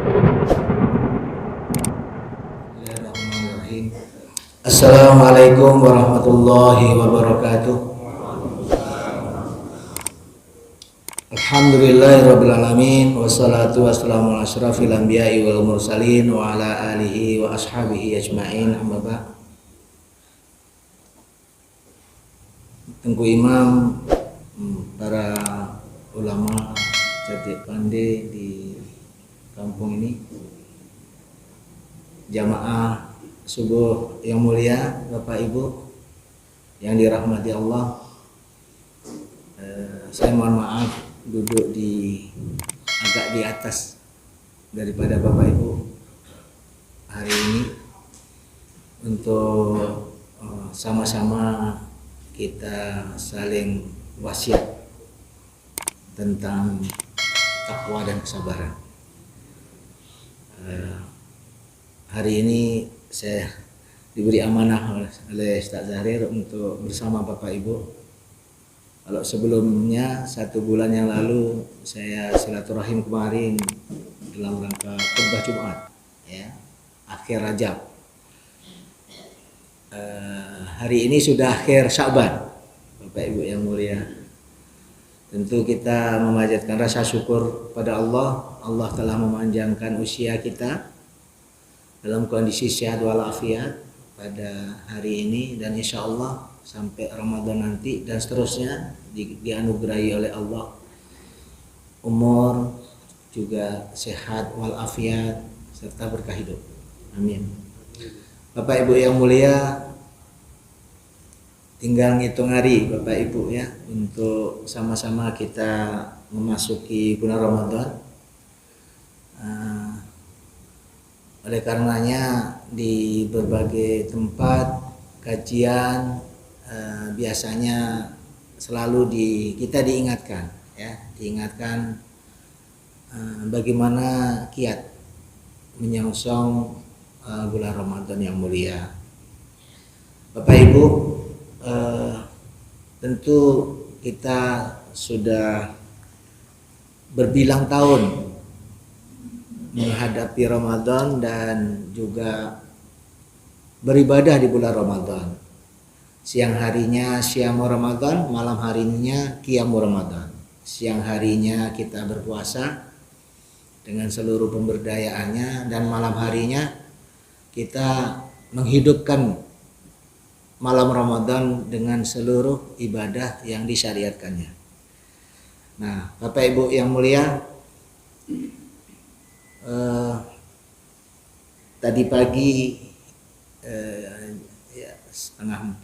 Bismillahirrahmanirrahim. Assalamualaikum warahmatullahi wabarakatuh. Alhamdulillahirabbil alamin wassalatu wassalamu ala asyrafil anbiya'i wal mursalin wa ala alihi wa ashabihi ajmain, amma ba'd. Tengku Imam, para ulama cerdik pandai di kampung ini, jamaah subuh yang mulia, Bapak Ibu yang dirahmati Allah, saya mohon maaf duduk agak di atas daripada Bapak Ibu hari ini untuk sama-sama kita saling wasiat tentang takwa dan kesabaran. Hari ini saya diberi amanah oleh Ustaz Zahrir untuk bersama Bapak Ibu. Kalau sebelumnya 1 bulan yang lalu saya silaturahim kemarin dalam rangka khutbah Jumat, ya, akhir Rajab. Hari ini sudah akhir Sya'ban, Bapak Ibu yang mulia. Tentu kita memanjatkan rasa syukur pada Allah. Allah telah memanjangkan usia kita dalam kondisi sehat walafiat pada hari ini, dan insya Allah sampai Ramadan nanti dan seterusnya dianugerahi oleh Allah umur juga sehat walafiat serta berkah hidup. Amin. Bapak Ibu yang mulia, tinggal ngitung hari Bapak Ibu ya untuk sama-sama kita memasuki bulan Ramadan. Oleh karenanya di berbagai tempat kajian biasanya selalu kita diingatkan bagaimana kiat menyongsong bulan Ramadan yang mulia. Bapak Ibu, tentu kita sudah berbilang tahun menghadapi Ramadan dan juga beribadah di bulan Ramadan. Siang harinya Syamu Ramadan, malam harinya Qiyamu Ramadan. Siang harinya kita berpuasa dengan seluruh pemberdayaannya, dan malam harinya kita menghidupkan malam Ramadan dengan seluruh ibadah yang disyariatkannya. Nah, Bapak Ibu yang mulia, tadi pagi ya 3:30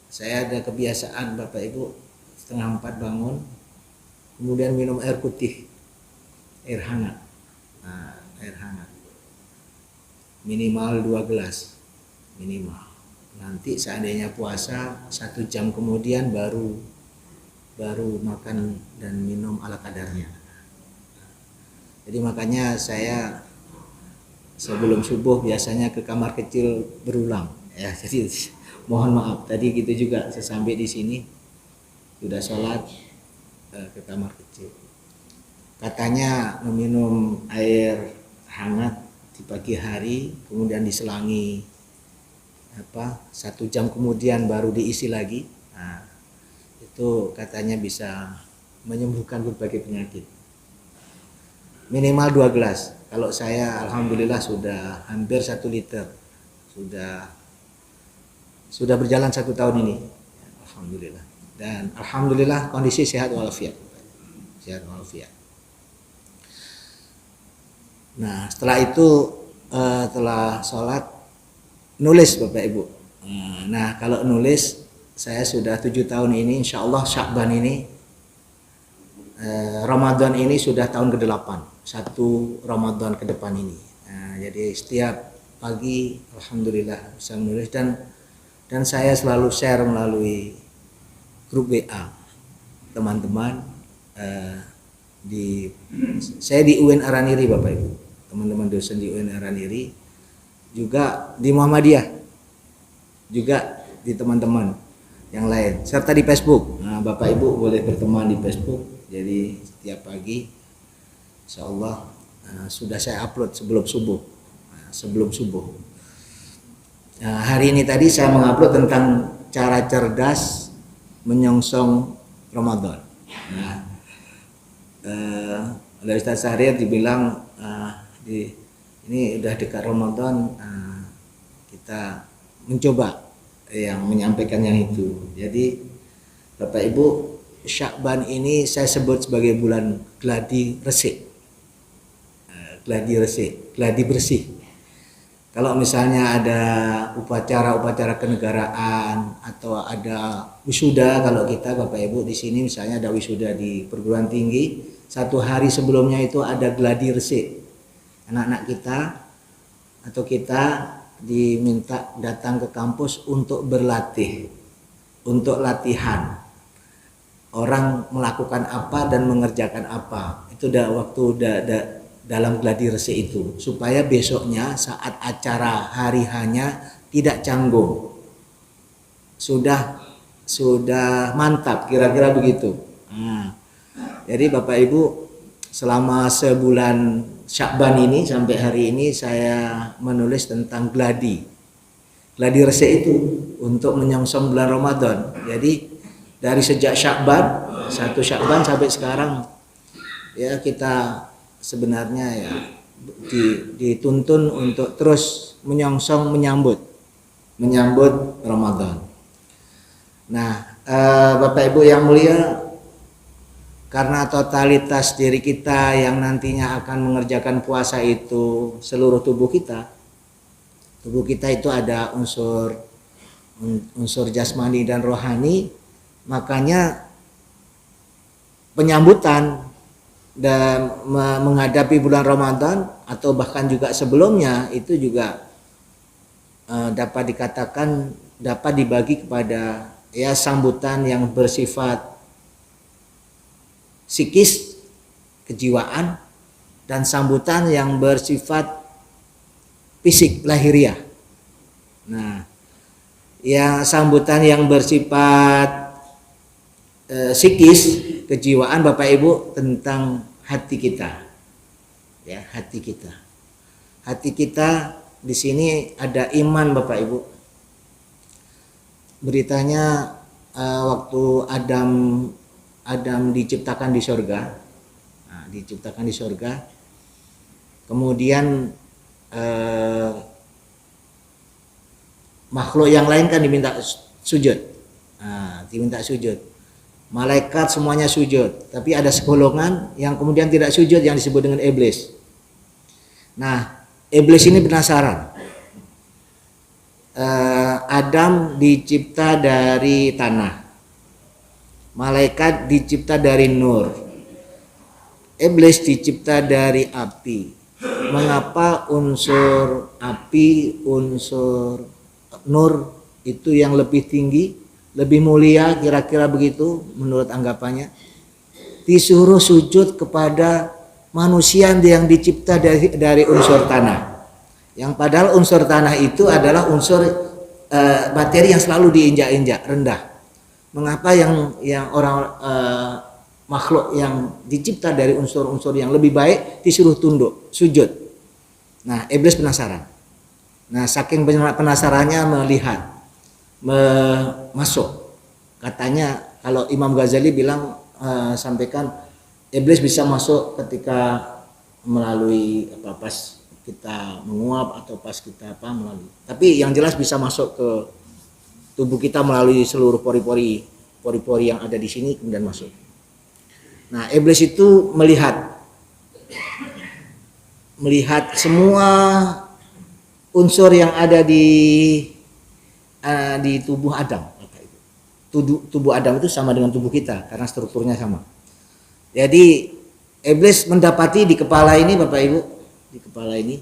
saya ada kebiasaan Bapak Ibu 3:30 bangun, kemudian minum air putih, air hangat. Nah, air hangat minimal 2 gelas minimal. Nanti seandainya puasa 1 jam kemudian baru makan dan minum ala kadarnya. Jadi makanya saya sebelum subuh biasanya ke kamar kecil berulang, ya. Jadi mohon maaf tadi gitu juga sesampai di sini sudah sholat ke kamar kecil. Katanya meminum air hangat di pagi hari, kemudian diselangi 1 jam kemudian baru diisi lagi. Nah, itu katanya bisa menyembuhkan berbagai penyakit. Minimal 2 gelas. Kalau saya alhamdulillah sudah hampir 1 liter. Sudah berjalan 1 tahun ini. Alhamdulillah. Dan alhamdulillah kondisi sehat walafiat. Sehat walafiat. Nah, setelah itu setelah sholat nulis Bapak Ibu. Nah, kalau nulis saya sudah 7 tahun ini, insya Allah Sya'ban ini Ramadan ini sudah tahun ke-8, 1 Ramadan ke depan ini. Nah, jadi setiap pagi alhamdulillah bisa menulis, dan saya selalu share melalui grup WA teman-teman. Saya di UIN Araniri Bapak Ibu, teman-teman dosen di UIN Araniri, juga di Muhammadiyah, juga di teman-teman yang lain, serta di Facebook. Nah, Bapak Ibu boleh berteman di Facebook. Jadi setiap pagi Insyaallah sudah saya upload sebelum subuh. Hari ini tadi saya mengupload tentang cara cerdas menyongsong Ramadan. Oleh Ustaz Syahrir dibilang ini udah dekat Ramadan, kita mencoba yang menyampaikan yang itu. Jadi Bapak Ibu, Sya'ban ini saya sebut sebagai bulan gladi resik. Gladi bersih. Kalau misalnya ada upacara-upacara kenegaraan atau ada wisuda, kalau kita Bapak Ibu di sini misalnya ada wisuda di perguruan tinggi, satu hari sebelumnya itu ada gladi resik. Anak-anak kita atau kita diminta datang ke kampus untuk berlatih, untuk latihan. Orang melakukan apa dan mengerjakan apa. Itu dalam gladi resik itu, supaya besoknya saat acara hari hanya tidak canggung, sudah mantap, kira-kira begitu. Jadi Bapak Ibu, selama sebulan Sya'ban ini sampai hari ini saya menulis tentang gladi resik itu untuk menyongsong bulan Ramadan. Jadi dari sejak Sya'ban, 1 Sya'ban sampai sekarang ya kita sebenarnya ya dituntun untuk terus menyongsong menyambut Ramadan. Nah, Bapak Ibu yang mulia, karena totalitas diri kita yang nantinya akan mengerjakan puasa itu seluruh tubuh kita itu ada unsur jasmani dan rohani, makanya penyambutan dan menghadapi bulan Ramadan atau bahkan juga sebelumnya itu juga dapat dikatakan dapat dibagi kepada ya sambutan yang bersifat psikis, kejiwaan, dan sambutan yang bersifat fisik, lahiriah. Nah, ya sambutan yang bersifat psikis, kejiwaan Bapak Ibu tentang hati kita. Ya, hati kita. Hati kita di sini ada iman Bapak Ibu. Beritanya waktu Adam diciptakan di surga. Kemudian makhluk yang lain kan diminta sujud. Malaikat semuanya sujud, tapi ada segolongan yang kemudian tidak sujud yang disebut dengan iblis. Nah, iblis ini penasaran. Adam dicipta dari tanah, malaikat dicipta dari nur, iblis dicipta dari api. Mengapa unsur api, unsur nur itu yang lebih tinggi, lebih mulia, kira-kira begitu menurut anggapannya, disuruh sujud kepada manusia yang dicipta dari unsur tanah, yang padahal unsur tanah itu adalah unsur materi yang selalu diinjak-injak rendah. Mengapa yang orang makhluk yang dicipta dari unsur-unsur yang lebih baik disuruh tunduk sujud? Nah, iblis penasaran. Nah, saking penasarannya melihat masuk. Katanya kalau Imam Ghazali bilang sampaikan iblis bisa masuk ketika melalui pas kita menguap atau pas kita melalui. Tapi yang jelas bisa masuk ke tubuh kita melalui seluruh pori-pori yang ada di sini kemudian masuk. Nah, iblis itu melihat semua unsur yang ada di tubuh Adam. Tubuh Adam itu sama dengan tubuh kita karena strukturnya sama. Jadi iblis mendapati di kepala ini Bapak Ibu, di kepala ini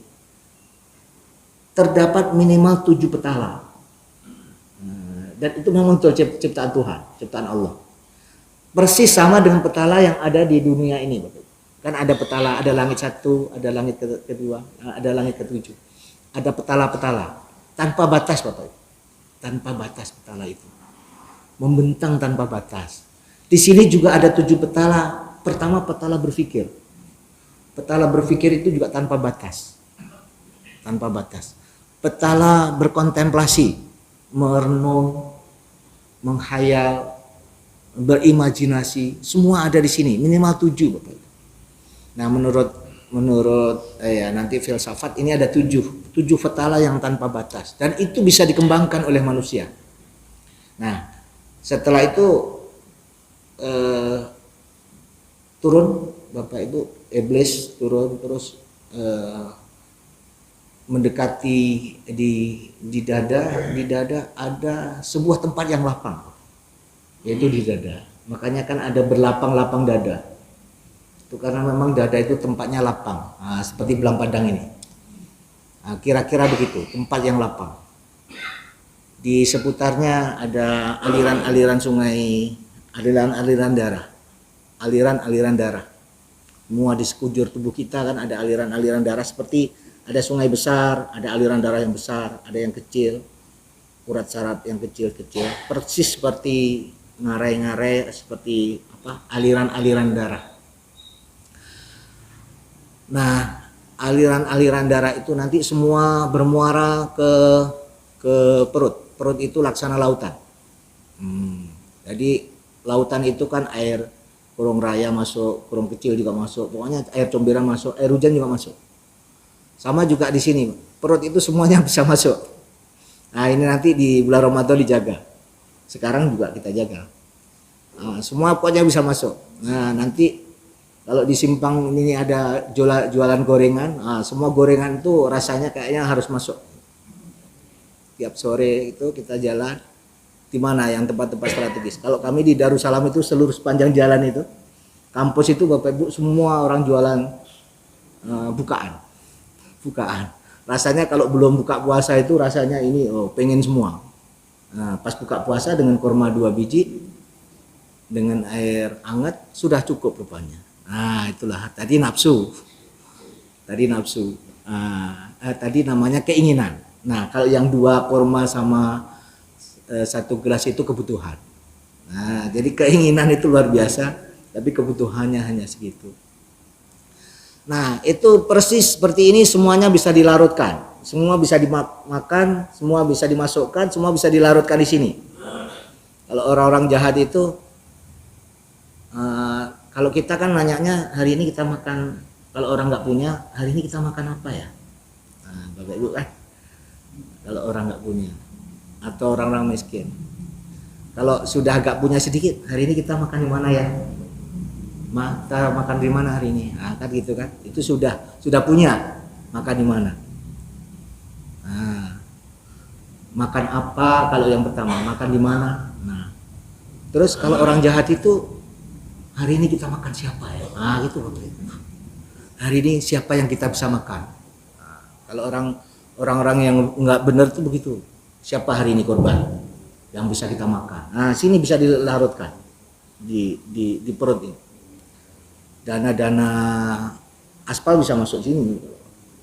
terdapat minimal 7 petala. Dan itu memang ciptaan Tuhan, ciptaan Allah. Persis sama dengan petala yang ada di dunia ini Bapak Ibu. Kan ada petala, ada langit 1, ada langit kedua, ada langit ke-7. Ada petala-petala tanpa batas Bapak Ibu. Tanpa batas petala itu, membentang tanpa batas. Di sini juga ada 7 petala. Pertama petala berpikir. Petala berpikir itu juga tanpa batas. Tanpa batas. Petala berkontemplasi, merenung, menghayal, berimajinasi, semua ada di sini, minimal 7 Bapak. Nah, menurut nanti filsafat ini ada 7 petala yang tanpa batas, dan itu bisa dikembangkan oleh manusia. Nah, setelah itu turun Bapak Ibu, iblis turun terus mendekati di dada ada sebuah tempat yang lapang, yaitu di dada. Makanya kan ada berlapang-lapang dada. Itu karena memang dada itu tempatnya lapang. Nah, seperti belang padang ini. Nah, kira-kira begitu, tempat yang lapang. Di seputarnya ada aliran-aliran sungai, aliran-aliran darah. Aliran-aliran darah. Semua di sekujur tubuh kita kan ada aliran-aliran darah, seperti ada sungai besar, ada aliran darah yang besar, ada yang kecil, urat saraf yang kecil-kecil, persis seperti ngarai-ngarai, seperti aliran-aliran darah. Nah, aliran-aliran darah itu nanti semua bermuara ke perut. Perut itu laksana lautan. Jadi lautan itu kan air, kurung raya masuk, kurung kecil juga masuk, pokoknya air comberan masuk, air hujan juga masuk. Sama juga di sini, perut itu semuanya bisa masuk. Nah, ini nanti di bulan Ramadan dijaga. Sekarang juga kita jaga. Nah, semua pokoknya bisa masuk. Nah, nanti kalau di simpang ini ada jualan gorengan, semua gorengan itu rasanya kayaknya harus masuk. Tiap sore itu kita jalan, di mana yang tempat-tempat strategis. Kalau kami di Darussalam itu seluruh sepanjang jalan itu, kampus itu Bapak Ibu semua orang jualan bukaan. Rasanya kalau belum buka puasa itu rasanya ini pengen semua. Nah, pas buka puasa dengan kurma 2 biji dengan air hangat sudah cukup rupanya. Nah, itulah tadi nafsu. Tadi namanya keinginan. Nah, kalau yang 2 kurma sama 1 gelas itu kebutuhan. Nah, jadi keinginan itu luar biasa, tapi kebutuhannya hanya segitu. Nah, itu persis seperti ini, semuanya bisa dilarutkan, semua bisa dimakan, semua bisa dimasukkan, semua bisa dilarutkan di sini. Kalau orang-orang jahat itu, kalau kita kan nanyanya hari ini kita makan, kalau orang nggak punya, hari ini kita makan apa ya? Nah, Bapak Ibu kan, kalau orang nggak punya, atau orang-orang miskin, kalau sudah agak punya sedikit, hari ini kita makan di mana ya? Kita makan di mana hari ini? Nah, kan gitu kan? Itu sudah punya, makan di mana? Nah, makan apa? Kalau yang pertama makan di mana? Nah, terus kalau orang jahat itu hari ini kita makan siapa ya? Nah, gitu Bapak Ibu. Hari ini siapa yang kita bisa makan? Nah, kalau orang-orang yang nggak benar tuh begitu. Siapa hari ini korban yang bisa kita makan? Nah, sini bisa dilarutkan di perut ini. Dana-dana aspal bisa masuk sini,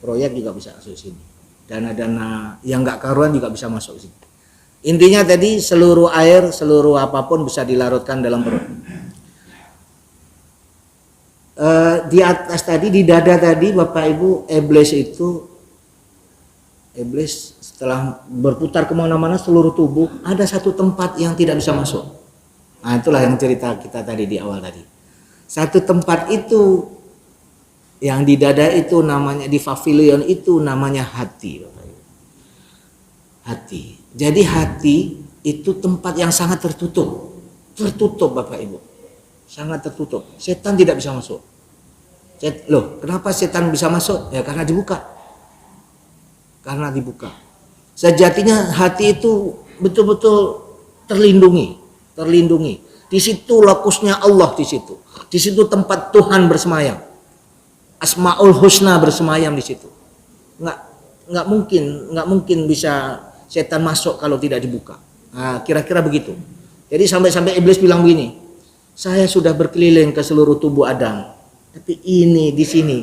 proyek juga bisa masuk sini, dana-dana yang nggak karuan juga bisa masuk sini. Intinya tadi seluruh air, seluruh apapun bisa dilarutkan dalam perut. Di atas tadi, di dada tadi Bapak Ibu, iblis setelah berputar kemana-mana seluruh tubuh, ada satu tempat yang tidak bisa masuk. Nah, itulah yang cerita kita tadi di awal tadi. Satu tempat itu yang di dada itu namanya, di pavilion itu namanya hati. Hati. Jadi hati itu tempat yang sangat tertutup. Tertutup Bapak Ibu. Sangat tertutup. Setan tidak bisa masuk. Loh, kenapa setan bisa masuk? Ya karena dibuka. Karena dibuka. Sejatinya hati itu betul-betul terlindungi. Di situ lokusnya Allah di situ. Di situ tempat Tuhan bersemayam. Asmaul Husna bersemayam di situ. Nggak mungkin bisa setan masuk kalau tidak dibuka. Nah, kira-kira begitu. Jadi sampai iblis bilang begini, saya sudah berkeliling ke seluruh tubuh Adam, tapi ini di sini,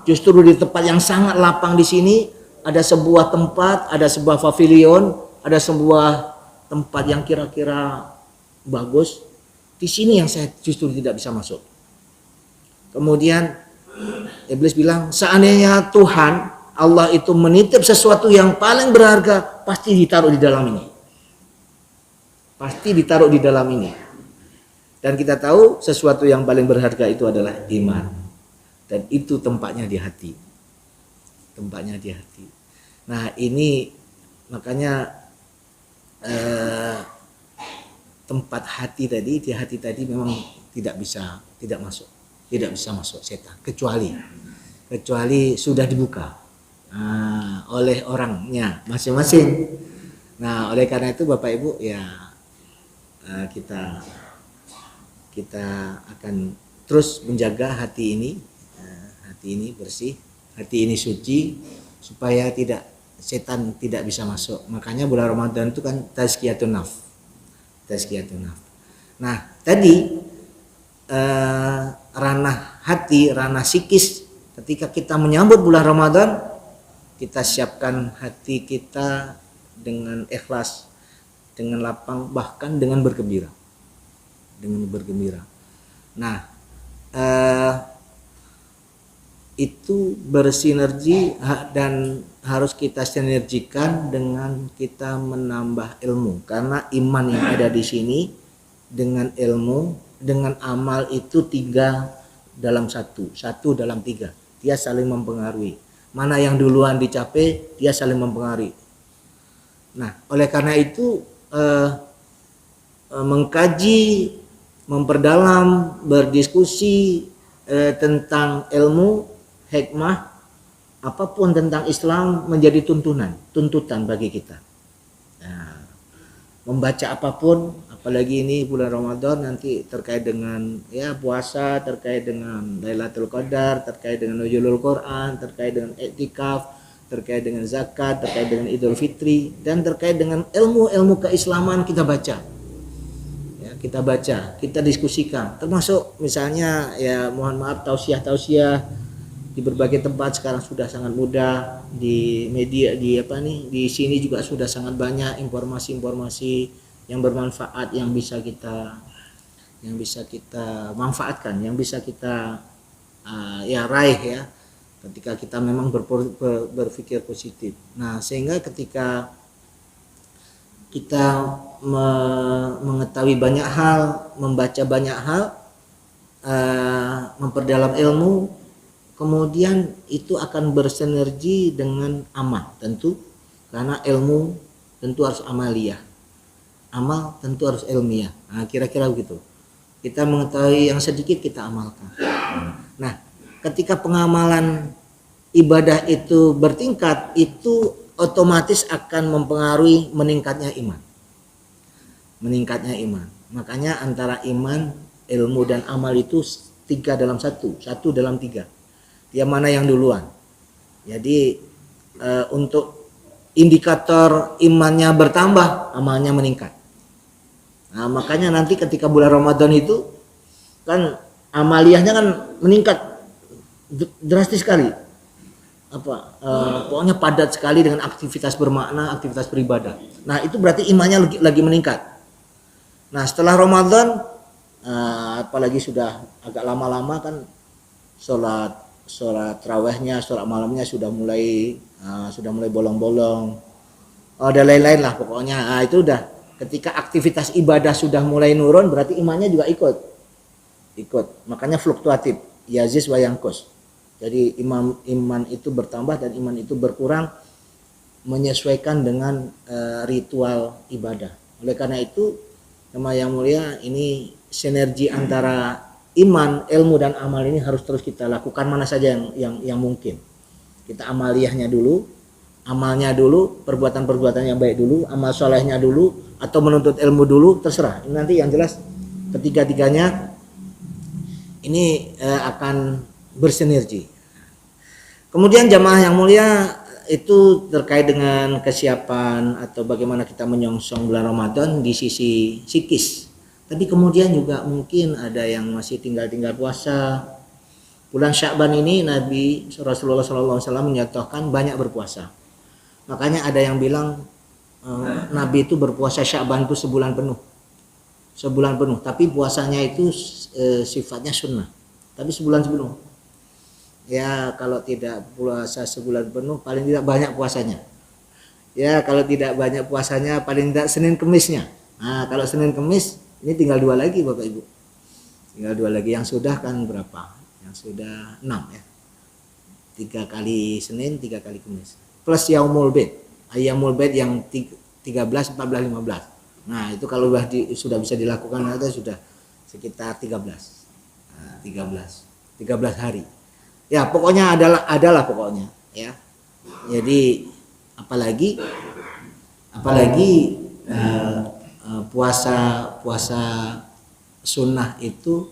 justru di tempat yang sangat lapang di sini ada sebuah tempat, ada sebuah pavilion, ada sebuah tempat yang kira-kira bagus. Di sini yang saya justru tidak bisa masuk. Kemudian Iblis bilang, seandainya Tuhan Allah itu menitip sesuatu yang paling berharga, pasti ditaruh di dalam ini. Pasti ditaruh di dalam ini. Dan kita tahu sesuatu yang paling berharga itu adalah iman. Dan itu tempatnya di hati. Tempatnya di hati. Nah, ini makanya tempat hati tadi, di hati tadi memang tidak bisa masuk setan, kecuali sudah dibuka oleh orangnya masing-masing. Nah, oleh karena itu Bapak Ibu ya, kita akan terus menjaga hati ini bersih, hati ini suci, supaya setan tidak bisa masuk. Makanya bulan Ramadan itu kan tazkiyatun nafs. Nah, tadi ranah hati, ranah psikis, ketika kita menyambut bulan Ramadan, kita siapkan hati kita dengan ikhlas, dengan lapang, bahkan dengan bergembira. Nah, itu bersinergi dan harus kita sinergikan dengan kita menambah ilmu, karena iman yang ada di sini dengan ilmu, dengan amal itu 3 dalam 1 dalam 3, dia saling mempengaruhi. Mana yang duluan dicapai, dia saling mempengaruhi. Nah, oleh karena itu mengkaji, memperdalam, berdiskusi tentang ilmu, hikmah, apapun tentang Islam menjadi tuntutan bagi kita. Nah, membaca apapun, apalagi ini bulan Ramadan, nanti terkait dengan ya puasa, terkait dengan Lailatul Qadar, terkait dengan nuzulul Quran, terkait dengan i'tikaf, terkait dengan zakat, terkait dengan Idul Fitri, dan terkait dengan ilmu-ilmu keislaman kita baca. Ya, kita diskusikan, termasuk misalnya ya mohon maaf tausiah di berbagai tempat sekarang sudah sangat mudah, di media di sini juga sudah sangat banyak informasi-informasi yang bermanfaat yang bisa kita manfaatkan, yang bisa kita raih ya, ketika kita memang berpikir positif. Nah, sehingga ketika kita mengetahui banyak hal, membaca banyak hal, memperdalam ilmu, kemudian itu akan bersinergi dengan amal tentu, karena ilmu tentu harus amaliyah, amal tentu harus ilmiah. Nah, kira-kira begitu. Kita mengetahui yang sedikit kita amalkan. Nah, ketika pengamalan ibadah itu bertingkat, itu otomatis akan mempengaruhi meningkatnya iman. Makanya antara iman, ilmu dan amal itu 3 dalam 1 dalam 3. Yang mana yang duluan. Jadi untuk indikator imannya bertambah, amalnya meningkat. Nah, makanya nanti ketika bulan Ramadan itu kan amaliyahnya kan meningkat drastis sekali. Pokoknya padat sekali dengan aktivitas bermakna, aktivitas beribadah. Nah, itu berarti imannya lagi meningkat. Nah, setelah Ramadan apalagi sudah agak lama-lama kan sholat tarawihnya, sholat malamnya sudah mulai bolong-bolong, dan lain-lain lah pokoknya. Itu udah ketika aktivitas ibadah sudah mulai nurun, berarti imannya juga ikut. Makanya fluktuatif, yazid wa yanqus. Jadi iman itu bertambah dan iman itu berkurang menyesuaikan dengan ritual ibadah. Oleh karena itu, Jemaah yang mulia, ini sinergi antara iman, ilmu dan amal ini harus terus kita lakukan mana saja yang mungkin. Kita amaliyahnya dulu, amalnya dulu, perbuatan-perbuatan yang baik dulu, amal solehnya dulu, atau menuntut ilmu dulu, terserah. Ini nanti yang jelas ketiga-tiganya ini akan bersinergi. Kemudian jamaah yang mulia, itu terkait dengan kesiapan atau bagaimana kita menyongsong bulan Ramadan di sisi psikis. Tapi kemudian juga mungkin ada yang masih tinggal puasa. Bulan Sya'ban ini Nabi Rasulullah SAW menyatakan banyak berpuasa. Makanya ada yang bilang Nabi itu berpuasa Sya'ban itu sebulan penuh. Tapi puasanya itu sifatnya sunnah. Tapi sebulan sebelum. Ya kalau tidak puasa sebulan penuh paling tidak banyak puasanya. Ya kalau tidak banyak puasanya paling tidak Senin Kemisnya. Nah kalau Senin Kemis ini tinggal 2 lagi Bapak Ibu. Tinggal 2 lagi, yang sudah kan berapa? Yang sudah 6 ya. 3 kali Senin, 3 kali Kemis. Plus Yaumul Bid. Ayyamul Bid yang 13, 14, 15. Nah itu kalau sudah bisa dilakukan ada sudah sekitar 13. Nah, 13 hari. Ya pokoknya adalah pokoknya ya. Jadi apalagi puasa sunnah itu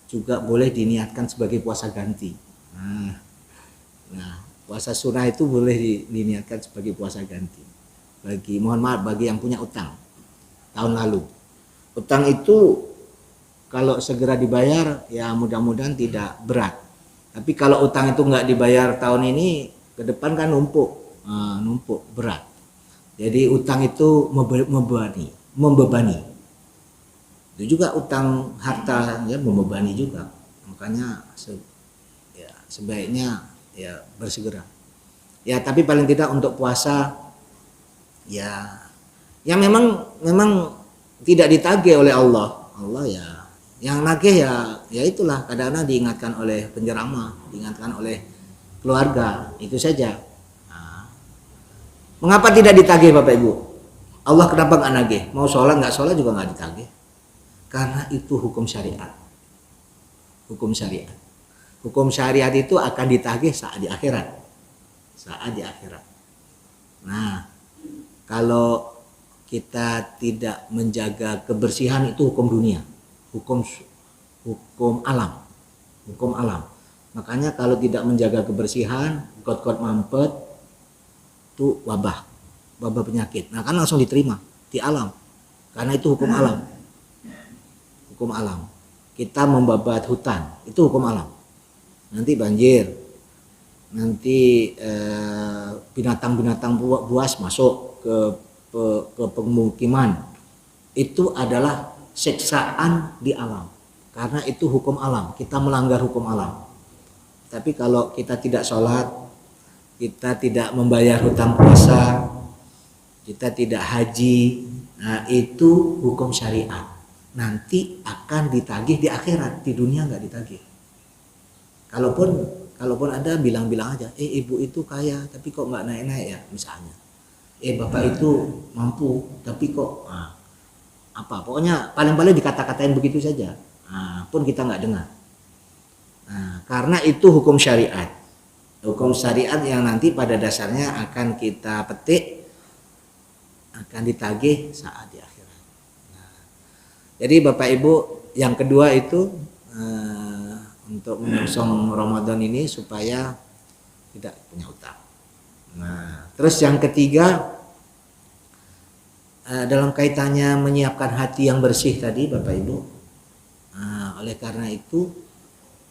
juga boleh diniatkan sebagai puasa ganti. Nah, puasa sunnah itu boleh diniatkan sebagai puasa ganti. Mohon maaf bagi yang punya utang tahun lalu. Utang itu kalau segera dibayar ya mudah-mudahan tidak berat. Tapi kalau utang itu nggak dibayar tahun ini, ke depan kan numpuk berat. Jadi utang itu membebani. Itu juga utang harta ya membebani juga. Makanya sebaiknya ya bersegera. Ya tapi paling tidak untuk puasa ya yang memang tidak ditagih oleh Allah. Allah ya yang nagih ya itulah kadang-kadang diingatkan oleh penceramah, diingatkan oleh keluarga, itu saja. Nah, mengapa tidak ditagih Bapak Ibu? Allah kenapa nggak nagih? Mau sholat nggak sholat juga nggak ditagih. Karena itu hukum syariat. Hukum syariat. Hukum syariat itu akan ditagih saat di akhirat. Saat di akhirat. Nah, kalau kita tidak menjaga kebersihan itu hukum dunia. Hukum alam. Hukum alam. Makanya kalau tidak menjaga kebersihan, kot-kot mampet itu wabah penyakit. Nah, kan langsung diterima di alam. Karena itu hukum alam. Hukum alam. Kita membabat hutan, itu hukum alam. Nanti banjir. Nanti binatang-binatang buas masuk ke pemukiman. Itu adalah siksaan di alam. Karena itu hukum alam, kita melanggar hukum alam. Tapi kalau kita tidak sholat, kita tidak membayar hutang puasa, kita tidak haji, nah itu hukum syariat. Nanti akan ditagih di akhirat, di dunia nggak ditagih. Kalaupun ada bilang-bilang aja, ibu itu kaya tapi kok nggak naik-naik ya misalnya. Bapak itu mampu tapi kok pokoknya paling-paling dikata-katain begitu saja. Pun kita nggak dengar. Nah, karena itu hukum syariat. Hukum syariat yang nanti pada dasarnya akan kita petik, akan ditagih saat di akhirat. Nah, jadi Bapak Ibu yang kedua itu untuk menyongsong Ramadan ini supaya tidak punya utang. Nah, terus yang ketiga dalam kaitannya menyiapkan hati yang bersih tadi Bapak Ibu. Oleh karena itu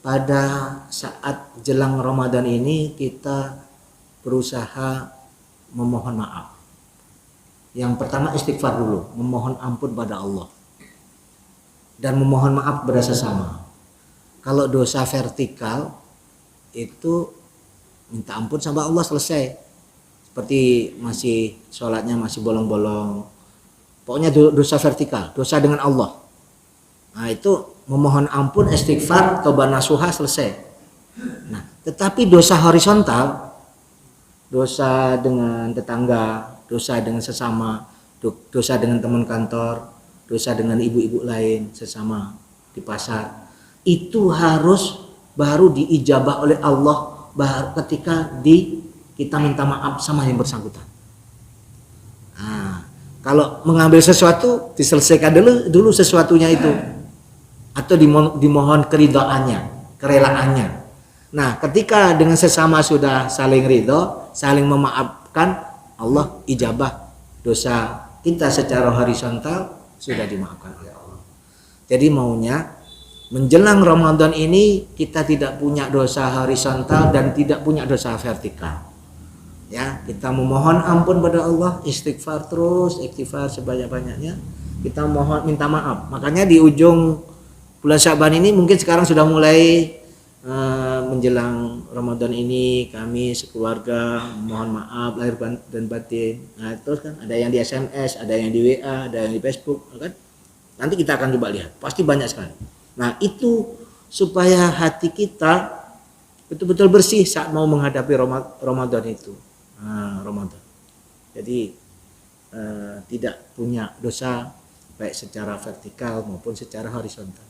pada saat jelang Ramadan ini kita berusaha memohon maaf. Yang pertama istighfar dulu, memohon ampun pada Allah. Dan memohon maaf kepada sesama. Kalau dosa vertikal itu minta ampun sama Allah selesai. Seperti masih sholatnya masih bolong-bolong. Pokoknya dosa vertikal, dosa dengan Allah. Nah itu memohon ampun, istighfar, tobat nasuha selesai. Nah tetapi dosa horizontal, dosa dengan tetangga, dosa dengan sesama, dosa dengan teman kantor, dosa dengan ibu-ibu lain sesama di pasar, itu harus baru diijabah oleh Allah ketika kita minta maaf sama yang bersangkutan. Nah, kalau mengambil sesuatu diselesaikan dulu sesuatunya itu, atau dimohon keridhaannya, kerelaannya. Nah, ketika dengan sesama sudah saling ridho, saling memaafkan, Allah ijabah dosa kita secara horizontal sudah dimaafkan oleh Allah. Jadi maunya menjelang Ramadan ini kita tidak punya dosa horizontal dan tidak punya dosa vertikal. Ya, kita memohon ampun pada Allah, istighfar terus, istighfar sebanyak-banyaknya. Kita mohon minta maaf. Makanya di ujung bulan Sya'ban ini mungkin sekarang sudah mulai menjelang Ramadan ini kami sekeluarga mohon maaf lahir dan batin. Nah, terus kan ada yang di SMS, ada yang di WA, ada yang di Facebook, kan? Nanti kita akan coba lihat, pasti banyak sekali. Nah, itu supaya hati kita betul-betul bersih saat mau menghadapi Ramadan itu. Nah, Ramadan. Jadi tidak punya dosa baik secara vertikal maupun secara horizontal.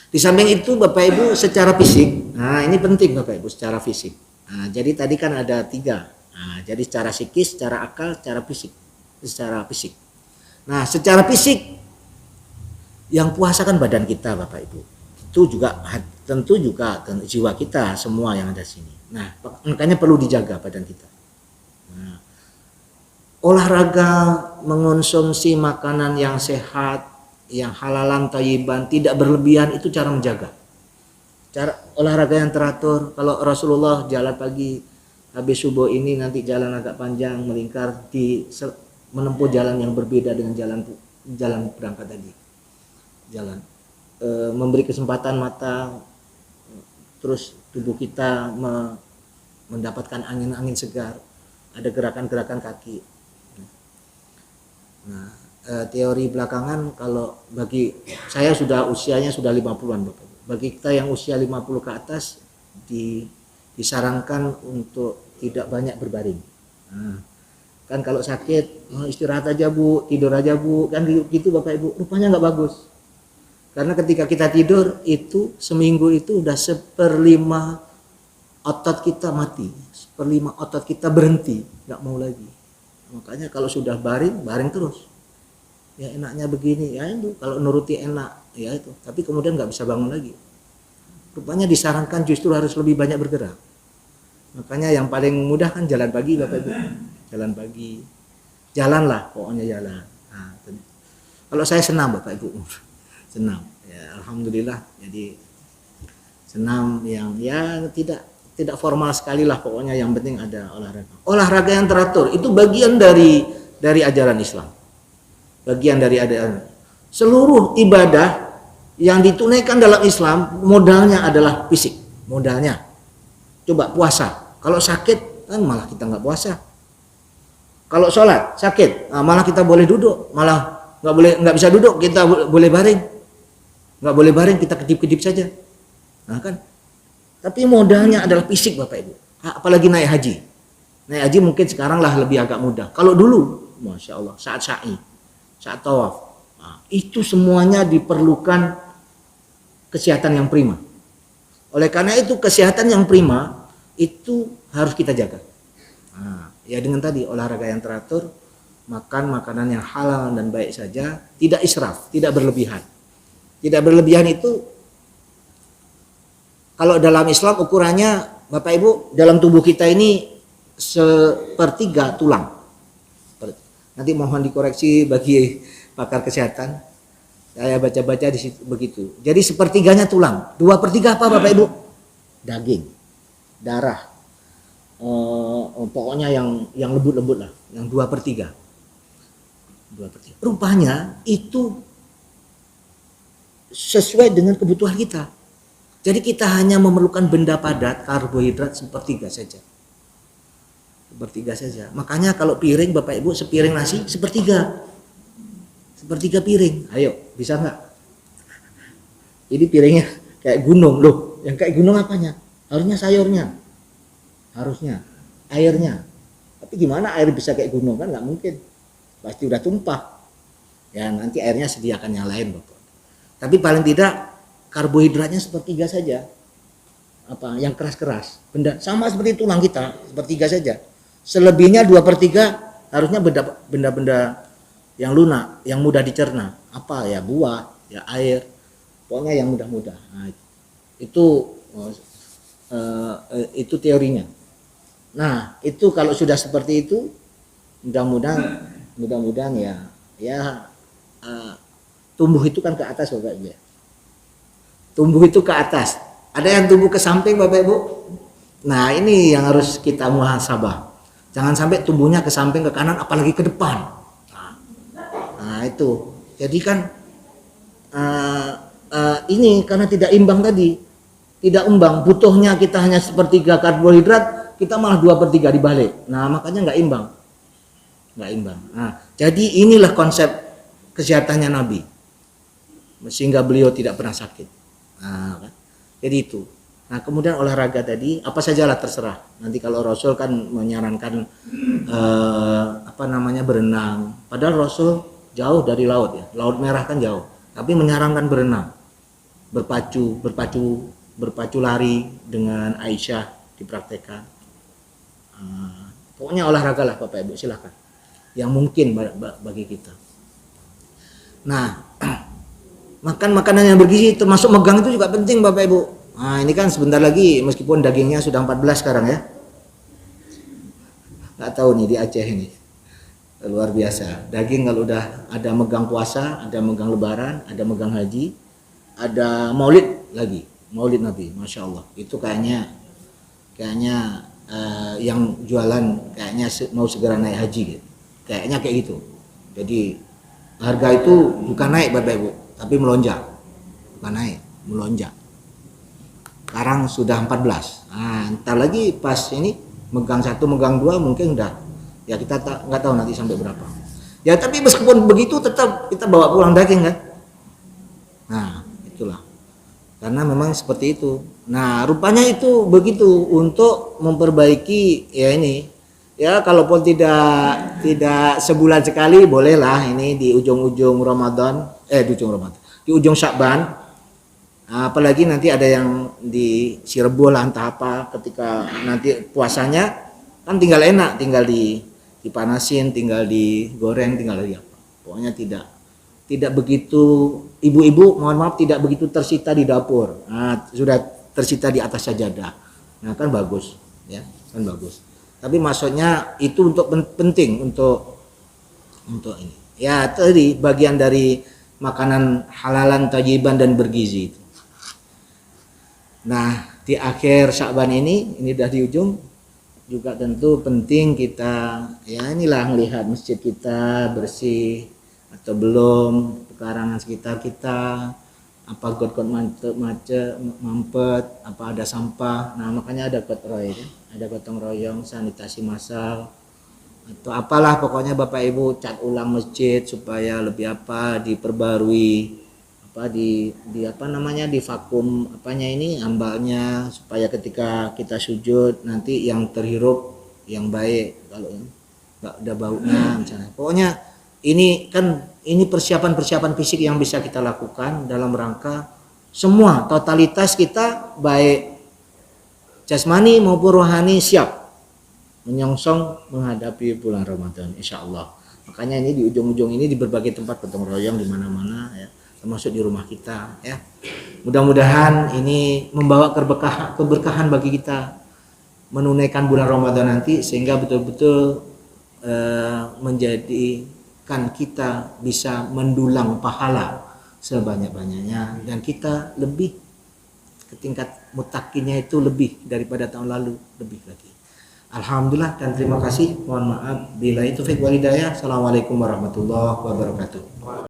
Di samping itu Bapak Ibu secara fisik, nah ini penting Bapak Ibu secara fisik. Nah, jadi tadi kan ada 3. Nah, jadi secara psikis, secara akal, secara fisik. Secara fisik. Nah, secara fisik yang puasa kan badan kita Bapak Ibu. Itu juga tentu juga jiwa kita semua yang ada di sini. Nah, makanya perlu dijaga badan kita. Nah, olahraga, mengonsumsi makanan yang sehat, yang halalan thayyiban, tidak berlebihan, itu cara menjaga. Cara olahraga yang teratur. Kalau Rasulullah jalan pagi habis subuh ini nanti jalan agak panjang melingkar menempuh jalan yang berbeda dengan jalan berangkat tadi. Jalan memberi kesempatan mata, terus tubuh kita mendapatkan angin-angin segar, ada gerakan-gerakan kaki. Nah, teori belakangan kalau bagi saya usianya sudah 50-an Bapak. Bagi kita yang usia 50 ke atas disarankan untuk tidak banyak berbaring. Nah, kan kalau sakit istirahat aja Bu, tidur aja Bu, kan gitu Bapak Ibu. Rupanya nggak bagus. Karena ketika kita tidur itu seminggu itu udah 1/5 otot kita mati, 1/5 otot kita berhenti, nggak mau lagi. Makanya kalau sudah baring terus. Ya enaknya begini, ya itu kalau nuruti enak, ya itu. Tapi kemudian nggak bisa bangun lagi. Rupanya disarankan justru harus lebih banyak bergerak. Makanya yang paling mudah kan jalan pagi Bapak Ibu. Jalan pagi. Jalanlah, pokoknya jalan. Nah, kalau saya senam Bapak Ibu. Senam. Ya alhamdulillah. Jadi senam yang ya tidak formal sekali lah, pokoknya yang penting ada olahraga. Olahraga yang teratur itu bagian dari ajaran Islam. Bagian dari ajaran. Seluruh ibadah yang ditunaikan dalam Islam modalnya adalah fisik, modalnya. Coba puasa, kalau sakit kan malah kita nggak puasa. Kalau sholat sakit, nah malah kita boleh duduk, malah nggak bisa duduk, kita boleh baring, nggak boleh baring, kita kedip-kedip saja. Nah kan, tapi modalnya adalah fisik Bapak Ibu. Apalagi naik haji, mungkin sekarang lah lebih agak mudah. Kalau dulu, masya Allah, saat sa'i, saat tawaf, nah, itu semuanya diperlukan kesehatan yang prima. Oleh karena itu kesehatan yang prima itu harus kita jaga. Nah, ya dengan tadi olahraga yang teratur, makan makanan yang halal dan baik saja, tidak israf, tidak berlebihan. Tidak berlebihan itu kalau dalam Islam ukurannya Bapak Ibu dalam tubuh kita ini 1/3 tulang. Nanti mohon dikoreksi bagi pakar kesehatan. Saya baca-baca di situ begitu. Jadi 1/3-nya tulang. 2/3 apa Bapak Ibu? Daging, darah. Pokoknya yang lembut-lembut lah. Yang 2/3. 2/3. Rupanya itu sesuai dengan kebutuhan kita. Jadi kita hanya memerlukan benda padat, karbohidrat 1/3 saja. 1/3 saja. Makanya kalau piring Bapak Ibu sepiring nasi 1/3. 1/3 piring. Ayo, bisa nggak? Ini piringnya kayak gunung loh. Yang kayak gunung apanya? Harusnya sayurnya. Harusnya airnya. Tapi gimana air bisa kayak gunung, kan nggak mungkin. Pasti udah tumpah. Ya nanti airnya sediakan yang lain Bapak. Tapi paling tidak karbohidratnya 1/3 saja. Apa? Yang keras-keras. Benda sama seperti tulang kita, 1/3 saja. Selebihnya 2/3 harusnya benda-benda yang lunak, yang mudah dicerna. Apa ya? Buah, ya air. Pokoknya yang mudah-mudah. Nah, itu teorinya. Nah, itu kalau sudah seperti itu, mudah-mudahan ya tumbuh itu kan ke atas Bapak Ibu. Tumbuh itu ke atas. Ada yang tumbuh ke samping Bapak Ibu. Nah, ini yang harus kita muhasabah. Jangan sampai tumbuhnya ke samping, ke kanan, apalagi ke depan. Nah itu. Jadi kan ini karena tidak imbang tadi. tidak imbang. Butuhnya kita hanya sepertiga karbohidrat, kita malah 2/3 dibalik. Nah, makanya nggak imbang. Nggak imbang. Nah, jadi inilah konsep kesehatannya Nabi. Sehingga beliau tidak pernah sakit. Nah, kan? Jadi itu. Nah, kemudian olahraga tadi apa sajalah terserah. Nanti kalau Rasul kan menyarankan berenang. Padahal Rasul jauh dari laut ya. Laut Merah kan jauh. Tapi menyarankan berenang. Berpacu lari dengan Aisyah dipraktekkan. Pokoknya olahraga lah Bapak Ibu, silakan. Yang mungkin bagi kita. Nah, makan makanan yang bergizi termasuk megang itu juga penting Bapak Ibu. Nah, ini kan sebentar lagi meskipun dagingnya sudah 14 sekarang ya. Nggak tahu nih di Aceh ini. Luar biasa. Daging kalau udah ada megang puasa, ada megang lebaran, ada megang haji, ada maulid lagi. Maulid Nabi, Masya Allah. Itu kayaknya yang jualan kayaknya mau segera naik haji gitu. Kayaknya kayak gitu. Jadi harga itu bukan naik Bapak Ibu, tapi melonjak. Bukan naik, melonjak. Sekarang sudah 14. Nah, entar lagi pas ini megang 1, megang 2 mungkin udah. Ya kita nggak tahu nanti sampai berapa. Ya tapi meskipun begitu tetap kita bawa pulang daging kan. Nah, itulah. Karena memang seperti itu. Nah, rupanya itu begitu untuk memperbaiki ya ini. Ya kalaupun tidak sebulan sekali bolehlah ini di ujung-ujung Ramadan, di ujung Sya'ban. Apalagi nanti ada yang di Cirebon lah entah apa, ketika nanti puasanya kan tinggal enak, tinggal dipanasin, tinggal digoreng, tinggal di apa. Pokoknya tidak begitu, ibu-ibu mohon maaf tidak begitu tersita di dapur. Nah, sudah tersita di atas sajadah. Nah, kan bagus ya, kan bagus. Tapi maksudnya itu untuk penting untuk ini. Ya, tadi bagian dari makanan halalan, thayyibban dan bergizi itu. Nah, di akhir Sya'ban ini udah di ujung, juga tentu penting kita ya inilah melihat masjid kita bersih atau belum, pekarangan sekitar kita, apa got-got mampet, apa ada sampah. Nah, makanya ada gotong royong, sanitasi massal atau apalah pokoknya Bapak Ibu cat ulang masjid supaya lebih diperbarui. Di vakum ambalnya supaya ketika kita sujud nanti yang terhirup yang baik, kalau nggak ada baunya misalnya. Pokoknya ini persiapan fisik yang bisa kita lakukan dalam rangka semua totalitas kita baik jasmani maupun rohani siap menyongsong menghadapi bulan Ramadan insyaallah. Makanya ini di ujung-ujung ini di berbagai tempat gotong royong di mana-mana ya, termasuk di rumah kita ya. Mudah-mudahan ini membawa keberkahan bagi kita menunaikan bulan Ramadan nanti, sehingga betul-betul menjadikan kita bisa mendulang pahala sebanyak-banyaknya, dan kita lebih ke tingkat mutakinnya itu lebih daripada tahun lalu, lebih lagi. Alhamdulillah dan terima kasih. Mohon maaf bila itu taufiq wal hidayah. Assalamualaikum warahmatullahi wabarakatuh.